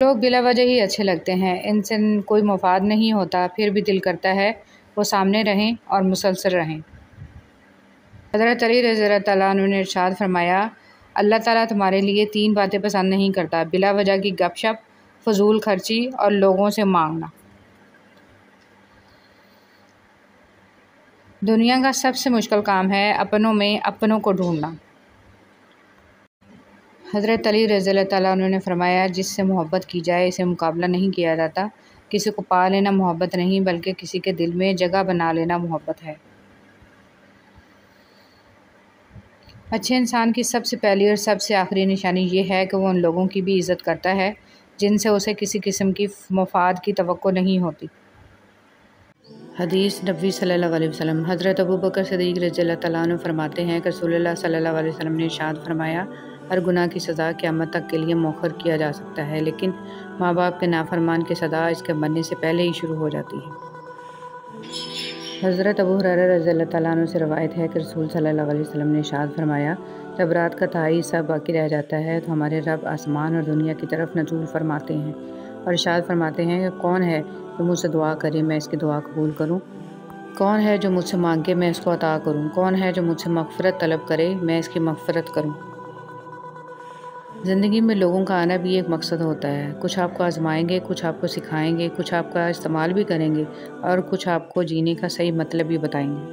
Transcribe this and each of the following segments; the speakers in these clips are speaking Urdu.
لوگ بلا وجہ ہی اچھے لگتے ہیں، ان سے کوئی مفاد نہیں ہوتا، پھر بھی دل کرتا ہے وہ سامنے رہیں اور مسلسل رہیں۔ حضرت علی رضی اللہ عنہ نے ارشاد فرمایا، اللہ تعالیٰ تمہارے لیے 3 باتیں پسند نہیں کرتا: بلا وجہ کی گپ شپ، فضول خرچی اور لوگوں سے مانگنا۔ دنیا کا سب سے مشکل کام ہے اپنوں میں اپنوں کو ڈھونڈنا۔ حضرت علی رضی اللہ عنہ نے فرمایا، جس سے محبت کی جائے اسے مقابلہ نہیں کیا جاتا۔ کسی کو پا لینا محبت نہیں بلکہ کسی کے دل میں جگہ بنا لینا محبت ہے۔ اچھے انسان کی سب سے پہلی اور سب سے آخری نشانی یہ ہے کہ وہ ان لوگوں کی بھی عزت کرتا ہے جن سے اسے کسی قسم کی مفاد کی توقع نہیں ہوتی۔ حدیث نبوی صلی اللہ علیہ وسلم۔ حضرت ابوبکر صدیق رضی اللہ عنہ فرماتے ہیں کہ رسول اللہ صلی اللہ علیہ وسلم نے ارشاد فرمایا، ہر گناہ کی سزا قیامت تک کے لیے مؤخر کیا جا سکتا ہے، لیکن ماں باپ کے نافرمان کی سزا اس کے مرنے سے پہلے ہی شروع ہو جاتی ہے۔ حضرت ابو ہریرہ رضی اللہ عنہ سے روایت ہے کہ رسول صلی اللہ علیہ وسلم نے ارشاد فرمایا، جب رات کا تہائی حصہ باقی رہ جاتا ہے تو ہمارے رب آسمان اور دنیا کی طرف نزول فرماتے ہیں اور ارشاد فرماتے ہیں کہ کون ہے جو مجھ سے دعا کرے میں اس کی دعا قبول کروں، کون ہے جو مجھ سے مانگے میں اس کو عطا کروں، کون ہے جو مجھ سے مغفرت طلب کرے میں اس کی مغفرت کروں۔ زندگی میں لوگوں کا آنا بھی ایک مقصد ہوتا ہے، کچھ آپ کو آزمائیں گے، کچھ آپ کو سکھائیں گے، کچھ آپ کا استعمال بھی کریں گے اور کچھ آپ کو جینے کا صحیح مطلب بھی بتائیں گے۔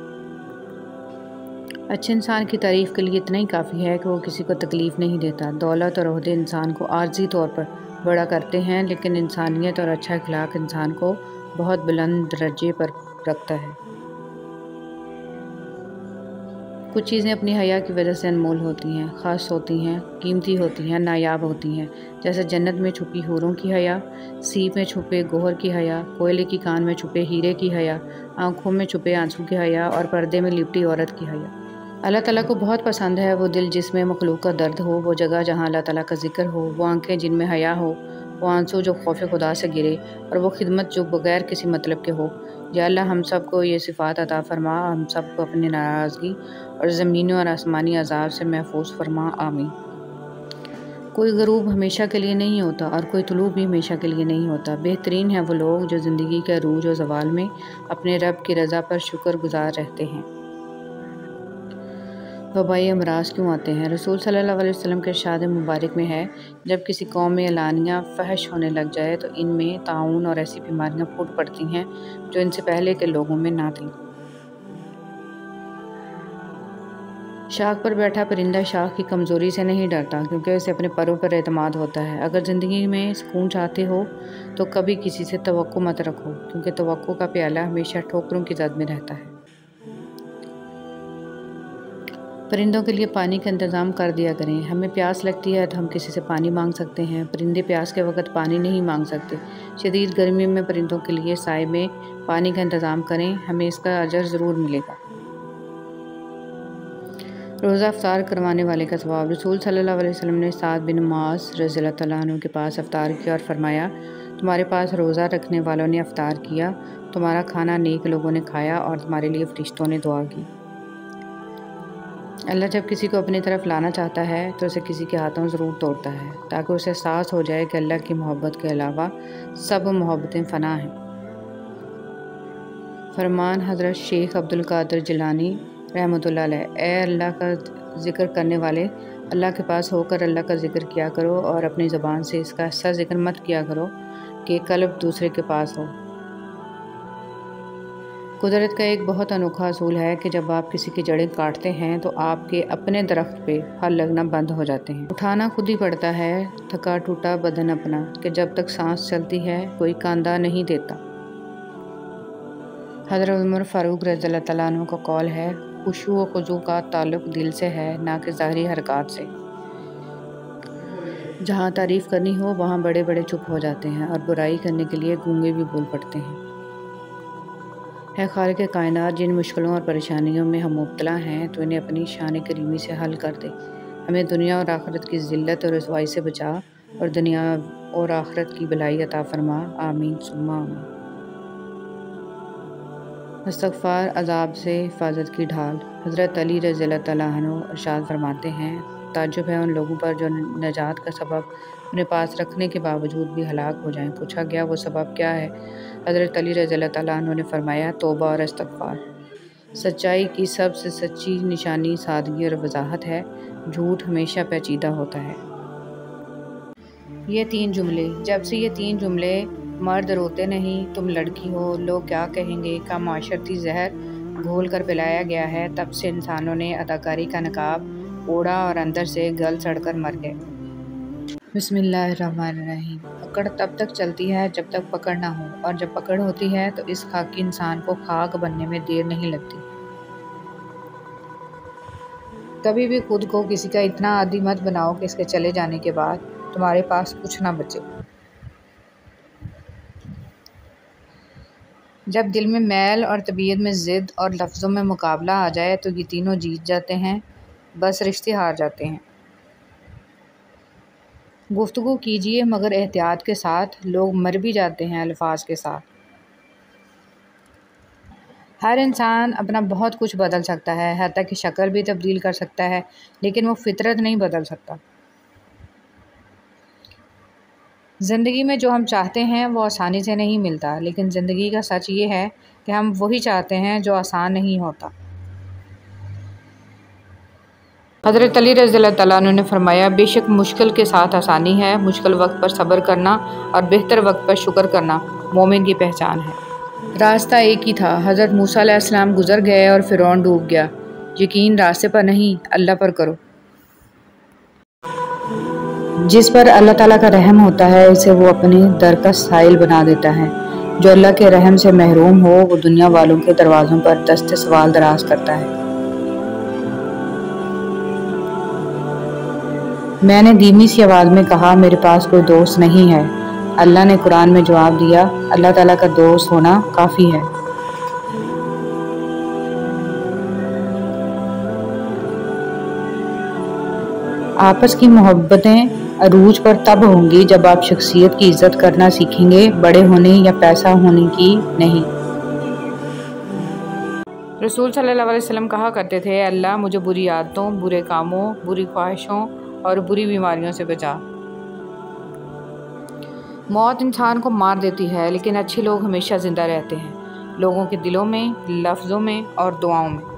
اچھے انسان کی تعریف کے لیے اتنا ہی کافی ہے کہ وہ کسی کو تکلیف نہیں دیتا۔ دولت اور عہدے انسان کو عارضی طور پر بڑا کرتے ہیں، لیکن انسانیت اور اچھا اخلاق انسان کو بہت بلند درجے پر رکھتا ہے۔ کچھ چیزیں اپنی حیا کی وجہ سے انمول ہوتی ہیں، خاص ہوتی ہیں، قیمتی ہوتی ہیں، نایاب ہوتی ہیں، جیسے جنت میں چھپی حوروں کی حیا، سیپ میں چھپے گوہر کی حیا، کوئلے کی کان میں چھپے ہیرے کی حیا، آنکھوں میں چھپے آنسو کی حیا اور پردے میں لپٹی عورت کی حیا۔ اللہ تعالیٰ کو بہت پسند ہے وہ دل جس میں مخلوق کا درد ہو، وہ جگہ جہاں اللہ تعالیٰ کا ذکر ہو، وہ آنکھیں جن میں حیا ہو، وہ آنسو جو خوف خدا سے گرے، اور وہ خدمت جو بغیر کسی مطلب کے ہو۔ یا اللہ ہم سب کو یہ صفات عطا فرما، ہم سب کو اپنی ناراضگی اور زمینی اور آسمانی عذاب سے محفوظ فرما، آمین۔ کوئی غروب ہمیشہ کے لیے نہیں ہوتا اور کوئی طلوع بھی ہمیشہ کے لیے نہیں ہوتا۔ بہترین ہیں وہ لوگ جو زندگی کے عروج و زوال میں اپنے رب کی رضا پر شکر گزار رہتے ہیں۔ وبائی امراض کیوں آتے ہیں؟ رسول صلی اللہ علیہ وسلم کے ارشاد مبارک میں ہے، جب کسی قوم میں اعلانیہ فحش ہونے لگ جائے تو ان میں طاعون اور ایسی بیماریاں پھوٹ پڑتی ہیں جو ان سے پہلے کے لوگوں میں نہ تھیں۔ شاخ پر بیٹھا پرندہ شاخ کی کمزوری سے نہیں ڈرتا کیونکہ اسے اپنے پروں پر اعتماد ہوتا ہے۔ اگر زندگی میں سکون چاہتے ہو تو کبھی کسی سے توقع مت رکھو کیونکہ توقع کا پیالہ ہمیشہ ٹھوکروں کی زد میں رہتا ہے۔ پرندوں کے لیے پانی کا انتظام کر دیا کریں۔ ہمیں پیاس لگتی ہے تو ہم کسی سے پانی مانگ سکتے ہیں، پرندے پیاس کے وقت پانی نہیں مانگ سکتے۔ شدید گرمی میں پرندوں کے لیے سائے میں پانی کا انتظام کریں، ہمیں اس کا اجر ضرور ملے گا۔ روزہ افطار کروانے والے کا ثواب۔ رسول صلی اللہ علیہ وسلم نے سعد بن معاذ رضی اللہ عنہ کے پاس افطار کیا اور فرمایا، تمہارے پاس روزہ رکھنے والوں نے افطار کیا، تمہارا کھانا نیک لوگوں نے کھایا اور تمہارے لیے فرشتوں نے دعا کی۔ اللہ جب کسی کو اپنی طرف لانا چاہتا ہے تو اسے کسی کے ہاتھوں ضرور توڑتا ہے تاکہ اسے احساس ہو جائے کہ اللہ کی محبت کے علاوہ سب محبتیں فنا ہیں۔ فرمان حضرت شیخ عبد القادر جیلانی رحمۃ اللہ علیہ، اے اللہ کا ذکر کرنے والے، اللہ کے پاس ہو کر اللہ کا ذکر کیا کرو اور اپنی زبان سے اس کا ایسا ذکر مت کیا کرو کہ قلب دوسرے کے پاس ہو۔ قدرت کا ایک بہت انوکھا اصول ہے کہ جب آپ کسی کی جڑیں کاٹتے ہیں تو آپ کے اپنے درخت پہ پھل لگنا بند ہو جاتے ہیں۔ اٹھانا خود ہی پڑتا ہے تھکا ٹوٹا بدن اپنا، کہ جب تک سانس چلتی ہے کوئی کاندھا نہیں دیتا۔ حضرت عمر فاروق رضی اللہ عنہ کا قول ہے، خشوع و خضوع کا تعلق دل سے ہے نہ کہ ظاہری حرکات سے۔ جہاں تعریف کرنی ہو وہاں بڑے بڑے چپ ہو جاتے ہیں اور برائی کرنے کے لیے گونگے بھی بول پڑتے ہیں۔ اے خالق کائنات، جن مشکلوں اور پریشانیوں میں ہم مبتلا ہیں تو انہیں اپنی شان کریمی سے حل کر دے، ہمیں دنیا اور آخرت کی ذلت اور رسوائی سے بچا اور دنیا اور آخرت کی بھلائی عطا فرما، آمین ثم آمین۔ استغفار عذاب سے حفاظت کی ڈھال۔ حضرت علی رضی اللہ عنہ ارشاد فرماتے ہیں، تعجب ہے ان لوگوں پر جو نجات کا سبب اپنے پاس رکھنے کے باوجود بھی ہلاک ہو جائیں۔ پوچھا گیا وہ سبب کیا ہے؟ حضرت علی رضی اللہ تعالیٰ عنہ نے فرمایا توبہ اور استغفار۔ سچائی کی سب سے سچی نشانی سادگی اور وضاحت ہے، جھوٹ ہمیشہ پیچیدہ ہوتا ہے۔ یہ 3 جملے، جب سے یہ 3 جملے مرد روتے نہیں تم لڑکی ہو، لوگ کیا کہیں گے کا معاشرتی زہر گھول کر پلایا گیا ہے، تب سے انسانوں نے اداکاری کا نقاب اوڑھا اور اندر سے گل سڑ کر مر گئے۔ بسم اللہ الرحمن الرحیم۔ اکڑ تب تک چلتی ہے جب تک پکڑ نہ ہو، اور جب پکڑ ہوتی ہے تو اس خاکی انسان کو خاک بننے میں دیر نہیں لگتی۔ کبھی بھی خود کو کسی کا اتنا عادی مت بناؤ کہ اس کے چلے جانے کے بعد تمہارے پاس کچھ نہ بچے۔ جب دل میں میل اور طبیعت میں ضد اور لفظوں میں مقابلہ آ جائے تو یہ تینوں جیت جاتے ہیں، بس رشتے ہار جاتے ہیں۔ گفتگو کیجیے مگر احتیاط کے ساتھ، لوگ مر بھی جاتے ہیں الفاظ کے ساتھ۔ ہر انسان اپنا بہت کچھ بدل سکتا ہے، حتیٰ کہ شکل بھی تبدیل کر سکتا ہے، لیکن وہ فطرت نہیں بدل سکتا۔ زندگی میں جو ہم چاہتے ہیں وہ آسانی سے نہیں ملتا، لیکن زندگی کا سچ یہ ہے کہ ہم وہی چاہتے ہیں جو آسان نہیں ہوتا۔ حضرت علی رضی اللہ تعالیٰ عنہ نے فرمایا بے شک مشکل کے ساتھ آسانی ہے، مشکل وقت پر صبر کرنا اور بہتر وقت پر شکر کرنا مومن کی پہچان ہے۔ راستہ ایک ہی تھا، حضرت موسیٰ علیہ السلام گزر گئے اور فرعون ڈوب گیا۔ یقین راستے پر نہیں، اللہ پر کرو۔ جس پر اللہ تعالیٰ کا رحم ہوتا ہے اسے وہ اپنے در کا سائل بنا دیتا ہے، جو اللہ کے رحم سے محروم ہو وہ دنیا والوں کے دروازوں پر دست سوال دراز کرتا ہے۔ میں نے دھیمی سی آواز میں کہا میرے پاس کوئی دوست نہیں ہے۔ اللہ نے قرآن میں جواب دیا اللہ تعالیٰ کا دوست ہونا کافی ہے۔ آپس کی محبتیں عروج پر تب ہوں گی جب آپ شخصیت کی عزت کرنا سیکھیں گے، بڑے ہونے یا پیسہ ہونے کی نہیں۔ رسول صلی اللہ علیہ وسلم کہا کرتے تھے اللہ مجھے بری عادتوں، برے کاموں، بری خواہشوں اور بری بیماریوں سے بچا۔ موت انسان کو مار دیتی ہے لیکن اچھے لوگ ہمیشہ زندہ رہتے ہیں، لوگوں کے دلوں میں، لفظوں میں اور دعاؤں میں۔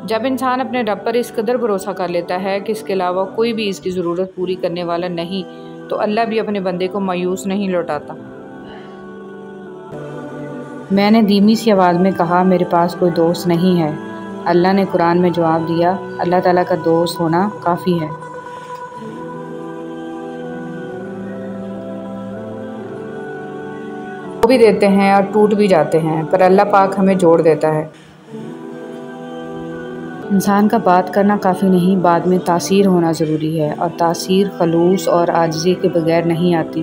جب انسان اپنے رب پر اس قدر بھروسہ کر لیتا ہے کہ اس کے علاوہ کوئی بھی اس کی ضرورت پوری کرنے والا نہیں، تو اللہ بھی اپنے بندے کو مایوس نہیں لوٹاتا۔ میں نے دھیمی سی آواز میں کہا میرے پاس کوئی دوست نہیں ہے۔ اللہ نے قرآن میں جواب دیا اللہ تعالیٰ کا دوست ہونا کافی ہے۔ وہ بھی دیتے ہیں اور ٹوٹ بھی جاتے ہیں، پر اللہ پاک ہمیں جوڑ دیتا ہے۔ انسان کا بات کرنا کافی نہیں، بعد میں تاثیر ہونا ضروری ہے، اور تاثیر خلوص اور عاجزی کے بغیر نہیں آتی۔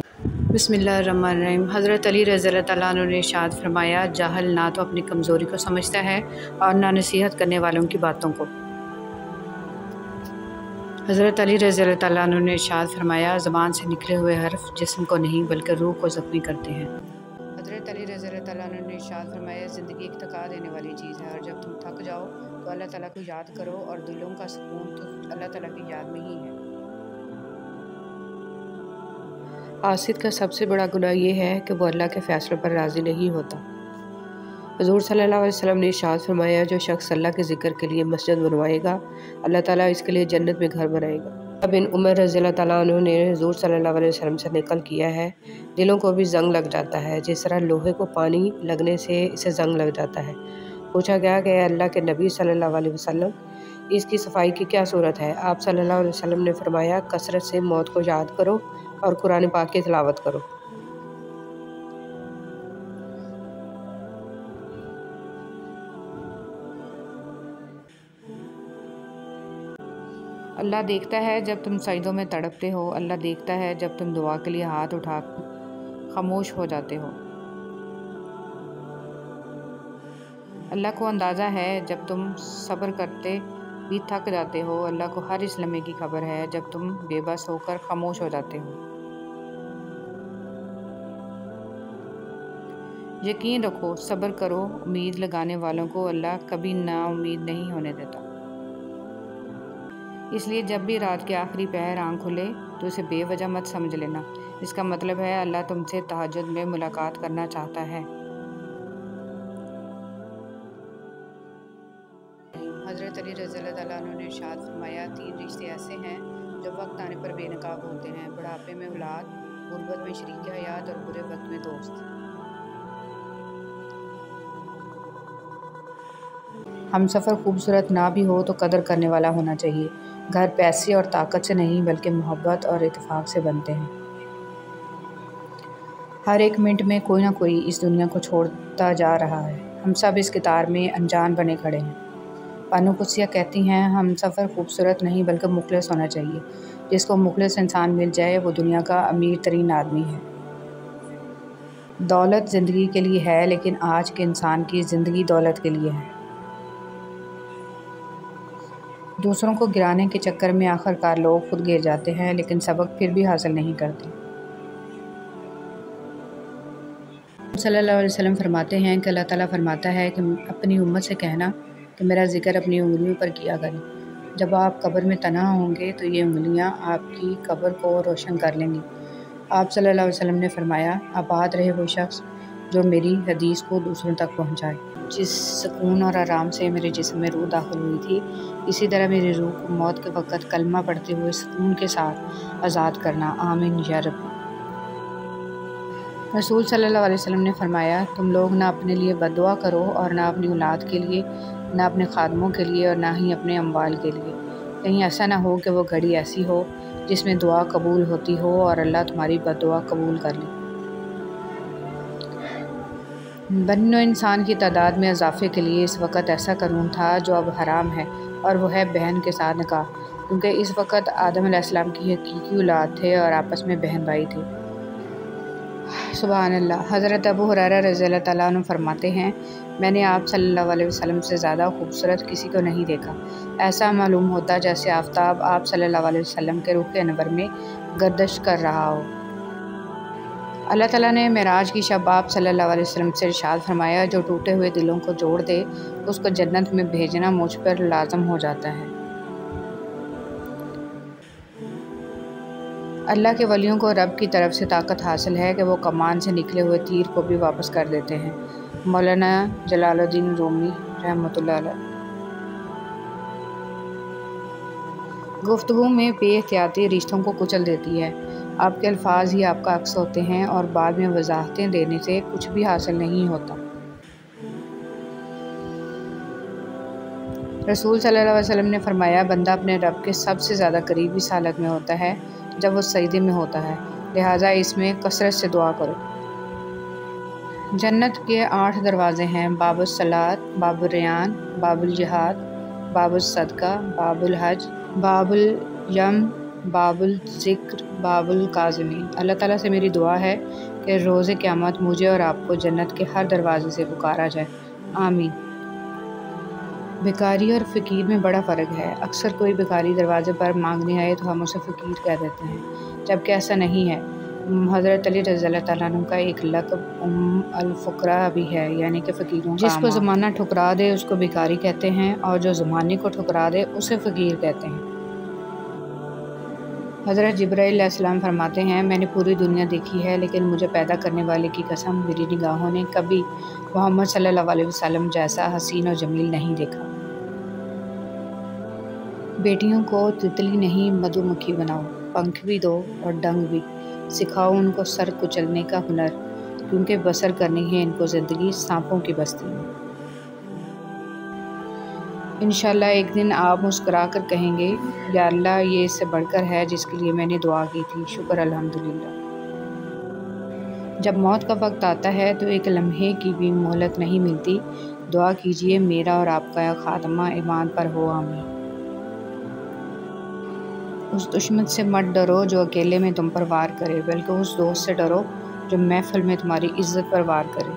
بسم اللہ الرحمن الرحیم۔ حضرت علی رضی اللہ تعالیٰ عنہ نے ارشاد فرمایا جاہل نہ تو اپنی کمزوری کو سمجھتا ہے اور نہ نصیحت کرنے والوں کی باتوں کو۔ حضرت علی رضی اللہ تعالیٰ عنہ نے ارشاد فرمایا زبان سے نکلے ہوئے حرف جسم کو نہیں بلکہ روح کو زخمی کرتے ہیں۔ حضرت علی رضی اللہ تعالیٰ عنہ نے ارشاد فرمایا زندگی ایک تھکا دینے والی چیز ہے، اور جب تم تھک جاؤ تو اللہ تعالیٰ کو یاد کرو، اور دلوں کا سکون تو اللہ تعالیٰ کی یاد میں ہی ہے۔ قاصد کا سب سے بڑا گناہ یہ ہے کہ وہ اللہ کے فیصلوں پر راضی نہیں ہوتا۔ حضور صلی اللہ علیہ وسلم نے ارشاد فرمایا جو شخص اللہ کے ذکر کے لیے مسجد بنوائے گا اللہ تعالیٰ اس کے لیے جنت میں گھر بنائے گا۔ بن عمر رضی اللہ تعالیٰ عنہ نے حضور صلی اللہ علیہ وسلم سے نقل کیا ہے دلوں کو بھی زنگ لگ جاتا ہے جس طرح لوہے کو پانی لگنے سے اسے زنگ لگ جاتا ہے۔ پوچھا گیا کہ اے اللہ کے نبی صلی اللہ علیہ وسلم اس کی صفائی کی کیا صورت ہے؟ آپ صلی اللہ علیہ وسلم نے فرمایا کثرت سے موت کو یاد کرو اور قرآن پاک کی تلاوت کرو۔ اللہ دیکھتا ہے جب تم سجدوں میں تڑپتے ہو، اللہ دیکھتا ہے جب تم دعا کے لیے ہاتھ اٹھا کر خاموش ہو جاتے ہو۔ اللہ کو اندازہ ہے جب تم صبر کرتے بھی تھک جاتے ہو، اللہ کو ہر اس لمحے کی خبر ہے جب تم بے بس ہو کر خاموش ہو جاتے ہو۔ یقین رکھو، صبر کرو، امید لگانے والوں کو اللہ کبھی نا امید نہیں ہونے دیتا۔ اس لیے جب بھی رات کے آخری پہر آنکھ کھلے تو اسے بے وجہ مت سمجھ لینا، اس کا مطلب ہے اللہ تم سے تہجد میں ملاقات کرنا چاہتا ہے۔ حضرت علی رضی اللہ تعالیٰ عنہ نے ارشاد فرمایا، 3 رشتے ایسے ہیں جو وقت آنے پر بے نقاب ہوتے ہیں: بڑھاپے میں اولاد، غربت میں شریک حیات اور برے وقت میں دوست۔ ہم سفر خوبصورت نہ بھی ہو تو قدر کرنے والا ہونا چاہیے۔ گھر پیسے اور طاقت سے نہیں بلکہ محبت اور اتفاق سے بنتے ہیں۔ ہر ایک منٹ میں کوئی نہ کوئی اس دنیا کو چھوڑتا جا رہا ہے، ہم سب اس قطار میں انجان بنے کھڑے ہیں۔ بانو قدسیہ کہتی ہیں، ہم سفر خوبصورت نہیں بلکہ مخلص ہونا چاہیے۔ جس کو مخلص انسان مل جائے وہ دنیا کا امیر ترین آدمی ہے۔ دولت زندگی کے لیے ہے لیکن آج کے انسان کی زندگی دولت کے لیے ہے۔ دوسروں کو گرانے کے چکر میں آخر کار لوگ خود گر جاتے ہیں لیکن سبق پھر بھی حاصل نہیں کرتے۔ صلی اللہ علیہ وسلم فرماتے ہیں کہ اللہ تعالیٰ فرماتا ہے کہ اپنی امت سے کہنا کہ میرا ذکر اپنی انگلیوں پر کیا کریں۔ جب آپ قبر میں تنہا ہوں گے تو یہ انگلیاں آپ کی قبر کو روشن کر لیں گی۔ آپ صلی اللہ علیہ وسلم نے فرمایا، آباد رہے وہ شخص جو میری حدیث کو دوسروں تک پہنچائے۔ جس سکون اور آرام سے میرے جسم میں روح داخل ہوئی تھی، اسی طرح میری روح کو موت کے وقت کلمہ پڑھتے ہوئے سکون کے ساتھ آزاد کرنا، آمین یا رب۔ رسول صلی اللہ علیہ وسلم نے فرمایا، تم لوگ نہ اپنے لیے بد دعا کرو اور نہ اپنی اولاد کے لیے، نہ اپنے خادموں کے لیے اور نہ ہی اپنے اموال کے لیے۔ کہیں ایسا نہ ہو کہ وہ گھڑی ایسی ہو جس میں دعا قبول ہوتی ہو اور اللہ تمہاری بد دعا قبول کر لے۔ بنی نوع انسان کی تعداد میں اضافے کے لیے اس وقت ایسا قانون تھا جو اب حرام ہے، اور وہ ہے بہن کے ساتھ نکاح، کیونکہ اس وقت آدم علیہ السلام کی حقیقی اولاد تھے اور آپس میں بہن بھائی تھے۔ سبحان اللہ۔ حضرت ابو ہریرہ رضی اللہ تعالیٰ عنہ فرماتے ہیں، میں نے آپ صلی اللہ علیہ وسلم سے زیادہ خوبصورت کسی کو نہیں دیکھا۔ ایسا معلوم ہوتا جیسے آفتاب آپ صلی اللہ علیہ وسلم کے رخ انور میں گردش کر رہا ہو۔ اللہ تعالیٰ نے معراج کی شب آپ صلی اللہ علیہ وسلم سے ارشاد فرمایا، جو ٹوٹے ہوئے دلوں کو جوڑ دے اس کو جنت میں بھیجنا مجھ پر لازم ہو جاتا ہے۔ اللہ کے ولیوں کو رب کی طرف سے طاقت حاصل ہے کہ وہ کمان سے نکلے ہوئے تیر کو بھی واپس کر دیتے ہیں۔ مولانا جلال الدین رومی رحمۃ اللہ علیہ۔ گفتگو میں بے احتیاطی رشتوں کو کچل دیتی ہے۔ آپ کے الفاظ ہی آپ کا عکس ہوتے ہیں اور بعد میں وضاحتیں دینے سے کچھ بھی حاصل نہیں ہوتا۔ رسول صلی اللہ علیہ وسلم نے فرمایا، بندہ اپنے رب کے سب سے زیادہ قریب اس حالت میں ہوتا ہے جب وہ سجدے میں ہوتا ہے، لہٰذا اس میں کثرت سے دعا کرو۔ جنت کے 8 دروازے ہیں: باب الصلاۃ، باب الریان، باب الجہاد، باب الصدقہ، باب الحج، باب الیم، باب الذکر، باب الکاظمین۔ اللہ تعالیٰ سے میری دعا ہے کہ روز قیامت مجھے اور آپ کو جنت کے ہر دروازے سے پکارا جائے، آمین۔ بھکاری اور فقیر میں بڑا فرق ہے۔ اکثر کوئی بھکاری دروازے پر مانگنے آئے تو ہم اسے فقیر کہہ دیتے ہیں، جبکہ ایسا نہیں ہے۔ حضرت علی رضی اللہ تعالیٰ عنہ کا ایک لقب ام الفقراء بھی ہے، یعنی کہ فقیروں کا جس کو زمانہ ٹھکرا دے اس کو بھکاری کہتے ہیں اور جو زمانے کو ٹھکرا دے اسے فقیر کہتے ہیں۔ حضرت جبرائیل علیہ السلام فرماتے ہیں، میں نے پوری دنیا دیکھی ہے لیکن مجھے پیدا کرنے والے کی قسم میری نگاہوں نے کبھی محمد صلی اللہ علیہ وسلم جیسا حسین اور جمیل نہیں دیکھا۔ بیٹیوں کو تتلی نہیں مدھو مکھی بناؤ، پنکھ بھی دو اور ڈنگ بھی، سکھاؤ ان کو سر کچلنے کا ہنر، کیونکہ بسر کرنی ہے ان کو زندگی سانپوں کی بستی میں۔ انشاءاللہ ایک دن آپ مسکرا کر کہیں گے، یا اللہ یہ اس سے بڑھ کر ہے جس کے لیے میں نے دعا کی تھی، شکر الحمدللہ۔ جب موت کا وقت آتا ہے تو ایک لمحے کی بھی مہلت نہیں ملتی، دعا کیجئے میرا اور آپ کا خاتمہ ایمان پر ہو، آمین۔ اس دشمن سے مت ڈرو جو اکیلے میں تم پر وار کرے، بلکہ اس دوست سے ڈرو جو محفل میں تمہاری عزت پر وار کرے۔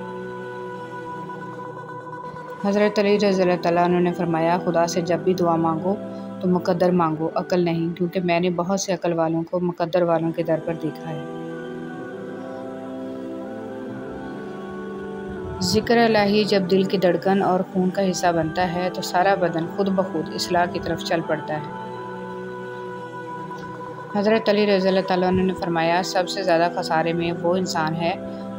حضرت علی رضی اللہ تعالیٰ عنہ نے فرمایا، خدا سے جب بھی دعا مانگو تو مقدر مانگو، عقل نہیں، کیونکہ میں نے بہت سے عقل والوں کو مقدر والوں کے در پر دیکھا ہے۔ ذکر الہی جب دل کی دھڑکن اور خون کا حصہ بنتا ہے تو سارا بدن خود بخود اصلاح کی طرف چل پڑتا ہے۔ حضرت علی رضی اللہ تعالیٰ عنہ نے فرمایا، سب سے زیادہ خسارے میں وہ انسان ہے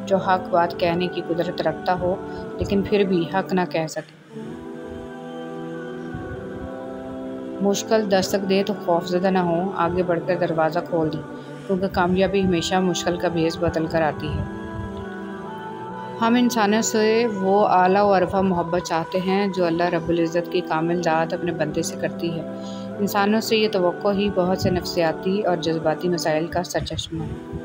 جو حق بات کہنے کی قدرت رکھتا ہو لیکن پھر بھی حق نہ کہہ سکے۔ مشکل دستک دے تو خوف زدہ نہ ہو، آگے بڑھ کر دروازہ کھول دیں، کیونکہ کامیابی ہمیشہ مشکل کا بھیس بدل کر آتی ہے۔ ہم انسانوں سے وہ اعلیٰ و عرفہ محبت چاہتے ہیں جو اللہ رب العزت کی کامل ذات اپنے بندے سے کرتی ہے۔ انسانوں سے یہ توقع ہی بہت سے نفسیاتی اور جذباتی مسائل کا سرچشمہ ہے۔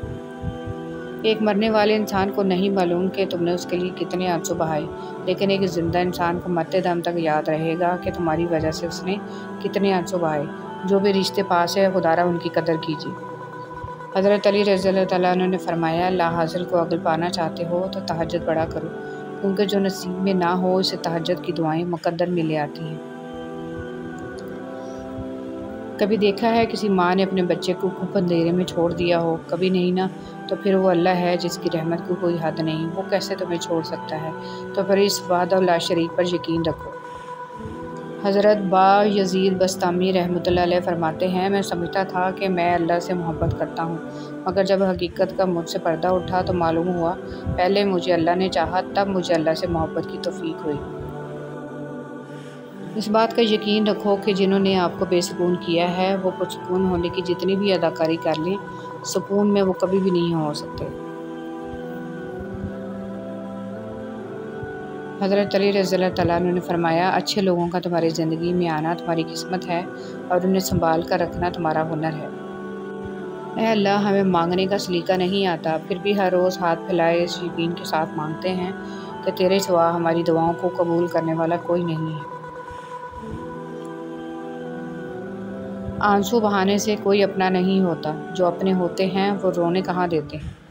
ایک مرنے والے انسان کو نہیں معلوم کہ تم نے اس کے لیے کتنے آنسو بہائے، لیکن ایک زندہ انسان کو مرتے دم تک یاد رہے گا کہ تمہاری وجہ سے اس نے کتنے آنسو بہائے۔ جو بھی رشتے پاس ہے خدا را ان کی قدر کیجیے۔ حضرت علی رضی اللہ تعالیٰ عنہ نے فرمایا، لا حاصل کو اگر پانا چاہتے ہو تو تہجد پڑھا کرو، کیونکہ جو نصیب میں نہ ہو اسے تہجد کی دعائیں مقدر میں لے آتی ہیں۔ کبھی دیکھا ہے کسی ماں نے اپنے بچے کو خوب اندھیرے میں چھوڑ دیا ہو؟ کبھی نہیں نا۔ تو پھر وہ اللہ ہے جس کی رحمت کو کوئی حد نہیں، وہ کیسے تمہیں چھوڑ سکتا ہے؟ تو پھر اس وحدہ لا شریک پر یقین رکھو۔ حضرت با یزید بسطامی رحمۃ اللہ علیہ فرماتے ہیں، میں سمجھتا تھا کہ میں اللہ سے محبت کرتا ہوں، مگر جب حقیقت کا مجھ سے پردہ اٹھا تو معلوم ہوا پہلے مجھے اللہ نے چاہا، تب مجھے اللہ سے محبت کی توفیق ہوئی۔ اس بات کا یقین رکھو کہ جنہوں نے آپ کو بے سکون کیا ہے وہ پرسکون ہونے کی جتنی بھی اداکاری کر لیں، سکون میں وہ کبھی بھی نہیں ہو سکتے۔ حضرت علی رضی اللہ تعالیٰ عنہ نے فرمایا، اچھے لوگوں کا تمہاری زندگی میں آنا تمہاری قسمت ہے اور انہیں سنبھال کر رکھنا تمہارا ہنر ہے۔ اے اللہ، ہمیں مانگنے کا سلیقہ نہیں آتا، پھر بھی ہر روز ہاتھ پھیلائے اس یقین کے ساتھ مانگتے ہیں کہ تیرے سوا ہماری دعاؤں کو قبول کرنے والا کوئی نہیں ہے۔ آنسو بہانے سے کوئی اپنا نہیں ہوتا، جو اپنے ہوتے ہیں وہ رونے کہاں دیتے ہیں۔